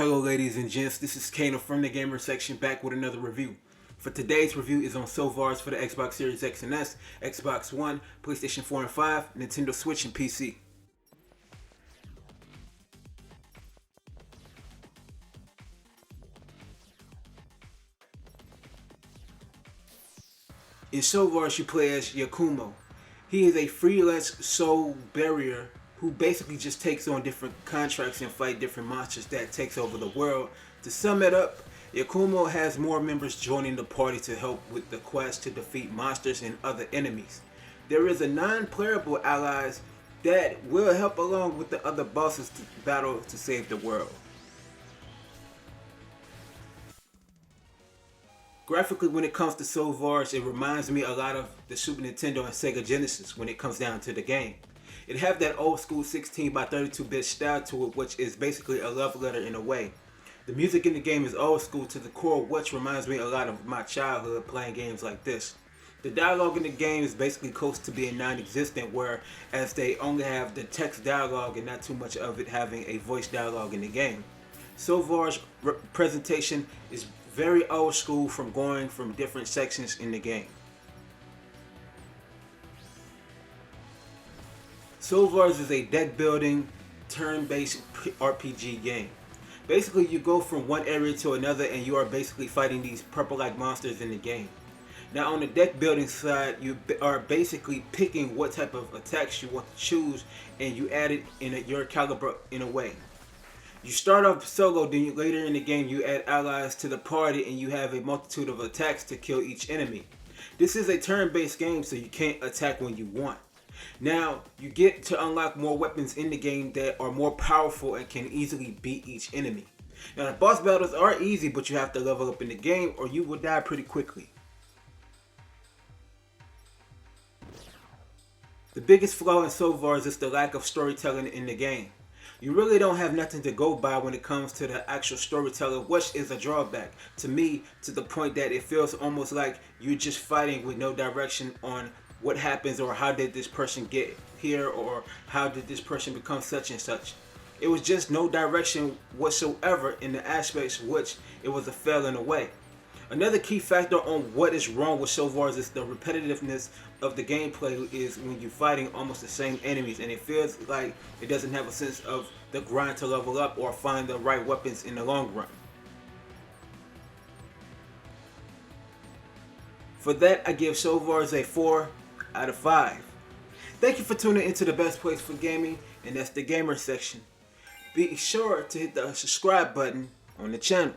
Hello ladies and gents, this is KANO from the gamer section back with another review. For today's review is on Soulvars for the Xbox Series X and S, Xbox One, PlayStation 4 and 5, Nintendo Switch and PC. In Soulvars you play as Yakumo. He is a freelance soul barrier who basically just takes on different contracts and fight different monsters that takes over the world. To sum it up, Yakumo has more members joining the party to help with the quest to defeat monsters and other enemies. There is a non-playable allies that will help along with the other bosses to battle to save the world. Graphically, when it comes to Soulvars, it reminds me a lot of the Super Nintendo and Sega Genesis when it comes down to the game. It have that old school 16 by 32-bit style to it, which is basically a love letter in a way. The music in the game is old school to the core, which reminds me a lot of my childhood playing games like this. The dialogue in the game is basically close to being non-existent, whereas they only have the text dialogue and not too much of it having a voice dialogue in the game. Soulvars' presentation is very old school from going from different sections in the game. Soulvars is a deck building, turn-based RPG game. Basically you go from one area to another and you are basically fighting these purple-like monsters in the game. Now on the deck building side, you are basically picking what type of attacks you want to choose and you add it in your caliber in a way. You start off solo, then later in the game you add allies to the party and you have a multitude of attacks to kill each enemy. This is a turn-based game, so you can't attack when you want. Now, you get to unlock more weapons in the game that are more powerful and can easily beat each enemy. Now the boss battles are easy, but you have to level up in the game or you will die pretty quickly. The biggest flaw in Soulvars is the lack of storytelling in the game. You really don't have nothing to go by when it comes to the actual storytelling, which is a drawback to me, to the point that it feels almost like you're just fighting with no direction on what happens or how did this person get here or how did this person become such and such. It was just no direction whatsoever in the aspects which it was a fail in a way. Another key factor on what is wrong with Soulvars is the repetitiveness of the gameplay is when you're fighting almost the same enemies and it feels like it doesn't have a sense of the grind to level up or find the right weapons in the long run. For that, I give Soulvars a 4 out of 5. Thank you for tuning into the best place for gaming, and that's the gamer section. Be sure to hit the subscribe button on the channel.